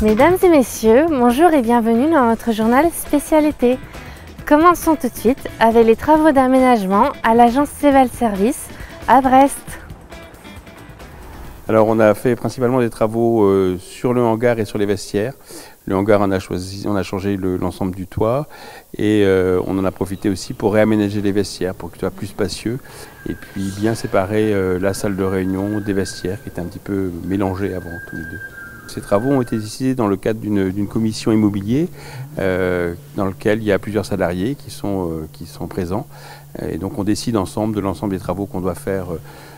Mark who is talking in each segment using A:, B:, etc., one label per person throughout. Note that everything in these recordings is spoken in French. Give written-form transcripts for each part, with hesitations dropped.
A: Mesdames et messieurs, bonjour et bienvenue dans notre journal spécialité. Commençons tout de suite avec les travaux d'aménagement à l'agence Ceval Service à Brest.
B: Alors on a fait principalement des travaux sur le hangar et sur les vestiaires. Le hangar, on a changé l'ensemble du toit et on en a profité aussi pour réaménager les vestiaires pour que ce soit plus spacieux et puis bien séparer la salle de réunion des vestiaires qui étaient un petit peu mélangés avant tous les deux. Ces travaux ont été décidés dans le cadre d'une commission immobilier dans laquelle il y a plusieurs salariés qui sont présents. Et donc on décide ensemble de l'ensemble des travaux qu'on doit faire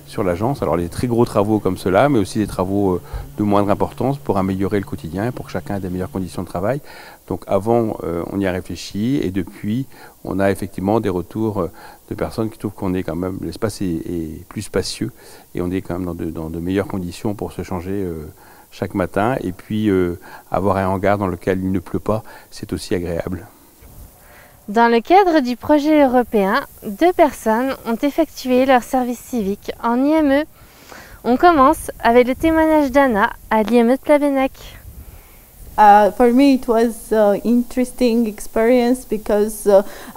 B: sur l'agence. Alors les très gros travaux comme cela, mais aussi des travaux de moindre importance pour améliorer le quotidien, pour que chacun ait des meilleures conditions de travail. Donc avant, on y a réfléchi et depuis, on a effectivement des retours de personnes qui trouvent qu'on est quand même, l'espace est plus spacieux et on est quand même dans de meilleures conditions pour se changer chaque matin. Et puis avoir un hangar dans lequel il ne pleut pas, c'est aussi agréable.
A: Dans le cadre du projet européen, 2 personnes ont effectué leur service civique en IME. On commence avec le témoignage d'Anna à l'IME de Plabennec.
C: For me, it was an interesting experience because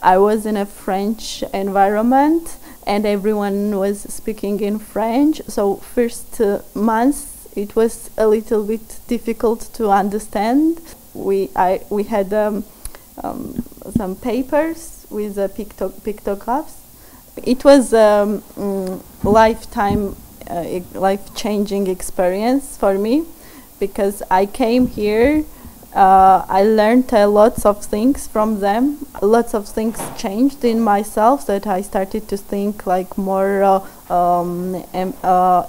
C: I was in a French environment and everyone was speaking in French. So first months, it was a little bit difficult to understand. We had some papers with pictographs. It was a life-changing experience for me because I came here, I learned lots of things from them. Lots of things changed in myself that I started to think like more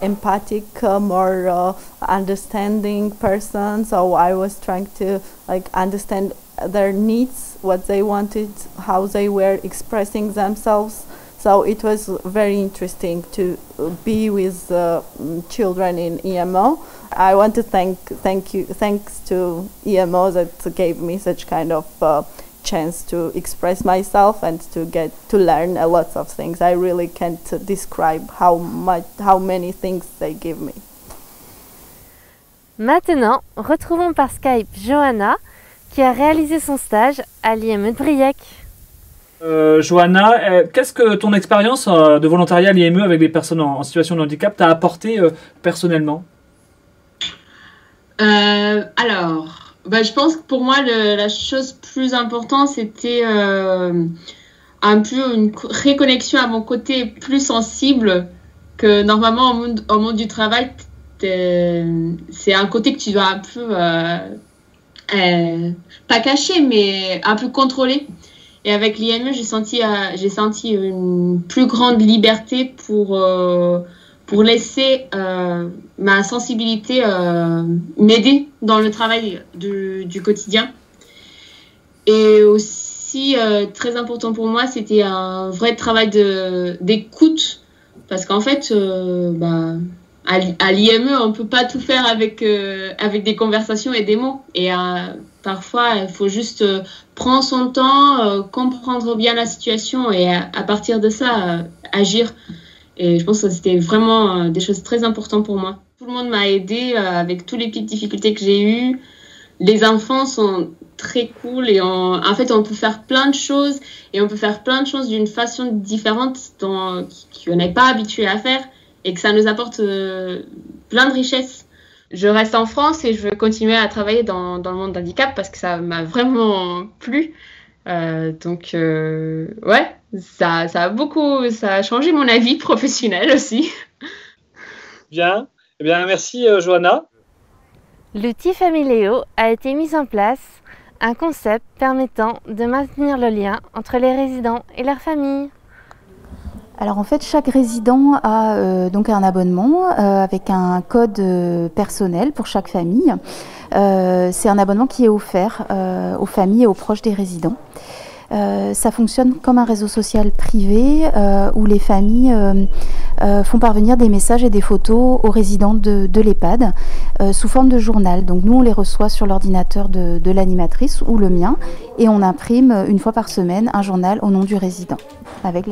C: empathic, more understanding person. So I was trying to like understand their needs, what they wanted, how they were expressing themselves. So it was very interesting to be with children in EMO. I want to thanks to EMO that gave me such kind of chance to express myself and to learn a lot of things. I really can't describe how many things they give me.
A: Maintenant, retrouvons par Skype Johanna qui a réalisé son stage à l'IME de Briec.
D: Johanna, qu'est-ce que ton expérience de volontariat à l'IME avec des personnes en situation de handicap t'a apporté personnellement?
E: Alors, je pense que pour moi, la chose plus importante, c'était un peu une réconnexion à mon côté plus sensible que normalement au monde du travail, c'est un côté que tu dois un peu, pas cacher, mais un peu contrôler. Et avec l'IME, j'ai senti une plus grande liberté pour laisser ma sensibilité m'aider dans le travail du quotidien. Et aussi, très important pour moi, c'était un vrai travail d'écoute. Parce qu'en fait, à l'IME, on ne peut pas tout faire avec des conversations et des mots. Et parfois, il faut juste prendre son temps, comprendre bien la situation et à partir de ça, agir. Et je pense que c'était vraiment des choses très importantes pour moi. Tout le monde m'a aidée avec toutes les petites difficultés que j'ai eues. Les enfants sont très cool et en fait, on peut faire plein de choses et on peut faire plein de choses d'une façon différente qu'on n'est pas habitué à faire et que ça nous apporte plein de richesses. Je reste en France et je veux continuer à travailler dans le monde de handicap parce que ça m'a vraiment plu. Ouais, ça a changé mon avis professionnel aussi.
D: Bien, eh bien merci Johanna.
A: L'outil Familéo a été mis en place, un concept permettant de maintenir le lien entre les résidents et leur famille.
F: Alors en fait, chaque résident a donc un abonnement avec un code personnel pour chaque famille. C'est un abonnement qui est offert aux familles et aux proches des résidents. Ça fonctionne comme un réseau social privé où les familles font parvenir des messages et des photos aux résidents de l'EHPAD sous forme de journal. Donc nous, on les reçoit sur l'ordinateur de l'animatrice ou le mien et on imprime une fois par semaine un journal au nom du résident avec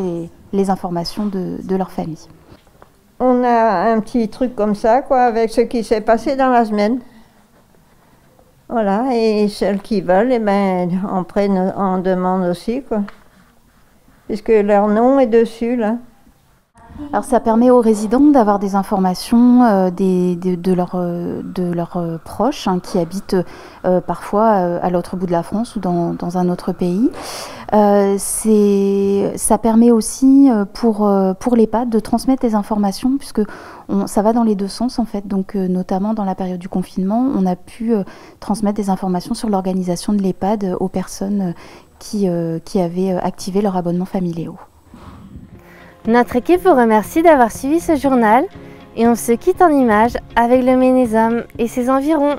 F: les informations de leur famille.
G: On a un petit truc comme ça, quoi, avec ce qui s'est passé dans la semaine. Voilà, et celles qui veulent, eh ben, en demandent aussi, quoi. Puisque leur nom est dessus, là.
F: Alors ça permet aux résidents d'avoir des informations de leurs proches qui habitent parfois à l'autre bout de la France ou dans un autre pays. Ça permet aussi pour l'EHPAD de transmettre des informations puisque ça va dans les deux sens en fait. Donc notamment dans la période du confinement, on a pu transmettre des informations sur l'organisation de l'EHPAD aux personnes qui avaient activé leur abonnement familiaux.
A: Notre équipe vous remercie d'avoir suivi ce journal et on se quitte en images avec le Ménésum et ses environs.